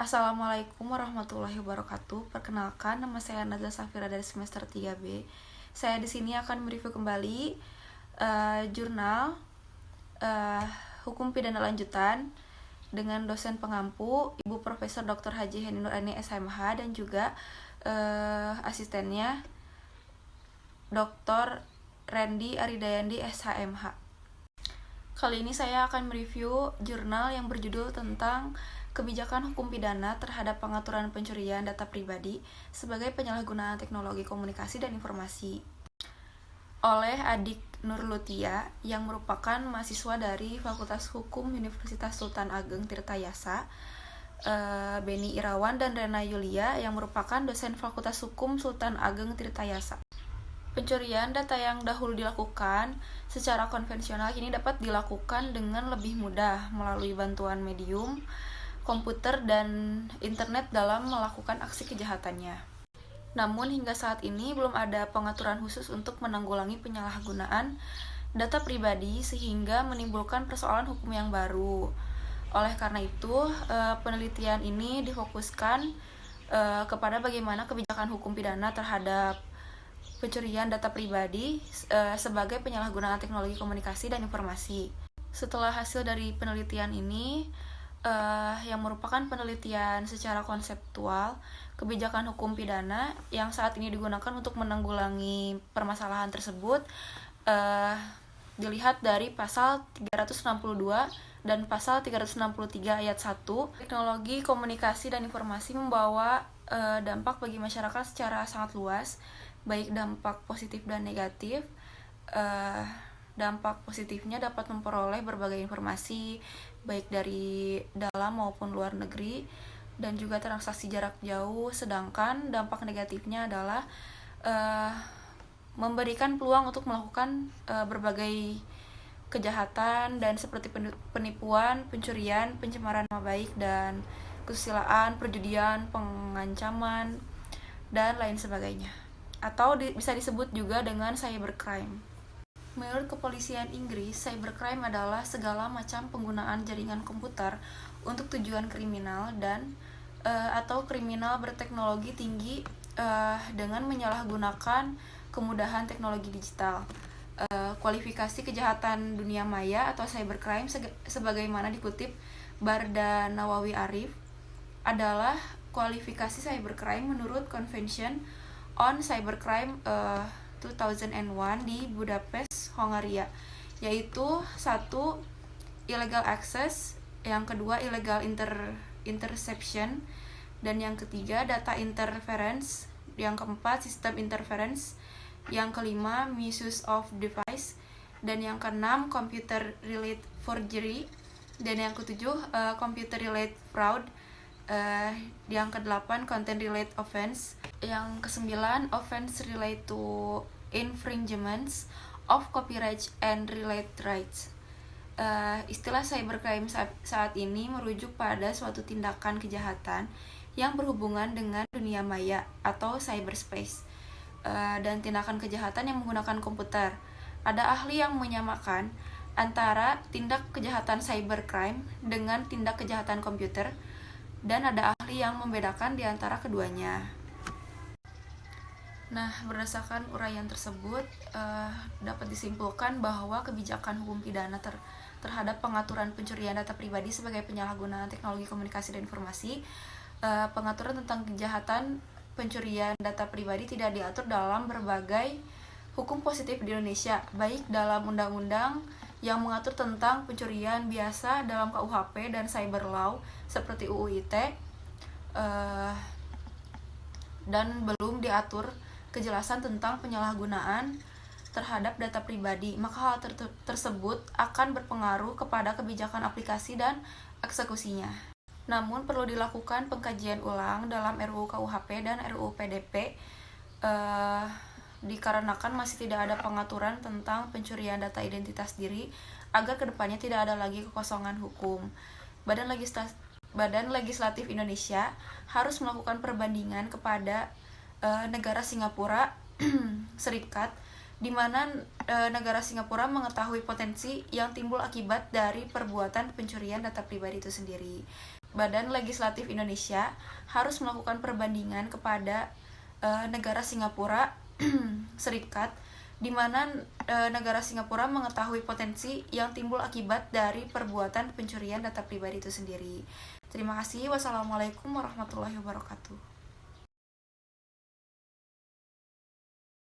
Assalamualaikum warahmatullahi wabarakatuh. Perkenalkan, nama saya Nazla Safira dari semester 3B. Saya di sini akan mereview kembali jurnal Hukum Pidana Lanjutan dengan dosen pengampu Ibu Profesor Dr. Haji Heni Nurani SMH dan juga asistennya Dr. Randy Aridayandi SHMH. Kali ini saya akan mereview jurnal yang berjudul tentang kebijakan hukum pidana terhadap pengaturan pencurian data pribadi sebagai penyalahgunaan teknologi komunikasi dan informasi oleh Adik Nurlutia yang merupakan mahasiswa dari Fakultas Hukum Universitas Sultan Ageng Tirtayasa, Beni Irawan dan Rena Yulia yang merupakan dosen Fakultas Hukum Sultan Ageng Tirtayasa. Pencurian data yang dahulu dilakukan secara konvensional kini dapat dilakukan dengan lebih mudah melalui bantuan medium, komputer, dan internet dalam melakukan aksi kejahatannya. Namun hingga saat ini belum ada pengaturan khusus untuk menanggulangi penyalahgunaan data pribadi sehingga menimbulkan persoalan hukum yang baru. Oleh karena itu, penelitian ini difokuskan kepada bagaimana kebijakan hukum pidana terhadap pencurian data pribadi sebagai penyalahgunaan teknologi komunikasi dan informasi. Setelah hasil dari penelitian ini, yang merupakan penelitian secara konseptual kebijakan hukum pidana yang saat ini digunakan untuk menanggulangi permasalahan tersebut, dilihat dari pasal 362 dan pasal 363 ayat 1. Teknologi komunikasi dan informasi membawa dampak bagi masyarakat secara sangat luas, baik dampak positif dan negatif. Dampak positifnya dapat memperoleh berbagai informasi baik dari dalam maupun luar negeri dan juga transaksi jarak jauh, sedangkan dampak negatifnya adalah memberikan peluang untuk melakukan berbagai kejahatan dan seperti penipuan, pencurian, pencemaran nama baik dan kesusilaan, perjudian, pengancaman dan lain sebagainya, atau bisa disebut juga dengan cybercrime. Menurut kepolisian Inggris, cybercrime adalah segala macam penggunaan jaringan komputer untuk tujuan kriminal dan atau kriminal berteknologi tinggi dengan menyalahgunakan kemudahan teknologi digital. Kualifikasi kejahatan dunia maya atau cybercrime sebagaimana dikutip Barda Nawawi Arif adalah kualifikasi cybercrime menurut Convention on Cybercrime 2001 di Budapest, Hongaria, yaitu 1. Illegal access, yang kedua illegal interception, dan yang ketiga data interference, yang keempat system interference, yang kelima misuse of device, dan yang keenam computer related forgery, dan yang ketujuh computer related fraud, yang kedelapan content related offense, yang kesembilan offense related to infringements of copyright and related rights. Istilah cybercrime saat ini merujuk pada suatu tindakan kejahatan yang berhubungan dengan dunia maya atau cyberspace, dan tindakan kejahatan yang menggunakan komputer. Ada ahli yang menyamakan antara tindak kejahatan cybercrime dengan tindak kejahatan komputer, dan ada ahli yang membedakan di antara keduanya. Nah, berdasarkan uraian tersebut, dapat disimpulkan bahwa kebijakan hukum pidana terhadap pengaturan pencurian data pribadi sebagai penyalahgunaan teknologi komunikasi dan informasi, pengaturan tentang kejahatan pencurian data pribadi tidak diatur dalam berbagai hukum positif di Indonesia, baik dalam undang-undang yang mengatur tentang pencurian biasa dalam KUHP dan cyber law seperti UU ITE, dan belum diatur kejelasan tentang penyalahgunaan terhadap data pribadi, maka hal tersebut akan berpengaruh kepada kebijakan aplikasi dan eksekusinya. Namun perlu dilakukan pengkajian ulang dalam RUU KUHP dan RUU PDP dikarenakan masih tidak ada pengaturan tentang pencurian data identitas diri agar kedepannya tidak ada lagi kekosongan hukum. Badan Legislatif Indonesia harus melakukan perbandingan kepada negara Singapura Serikat, di mana negara Singapura mengetahui potensi yang timbul akibat dari perbuatan pencurian data pribadi itu sendiri. Badan Legislatif Indonesia harus melakukan perbandingan kepada negara Singapura Serikat, di mana negara Singapura mengetahui potensi yang timbul akibat dari perbuatan pencurian data pribadi itu sendiri. Terima kasih. Wassalamualaikum warahmatullahi wabarakatuh.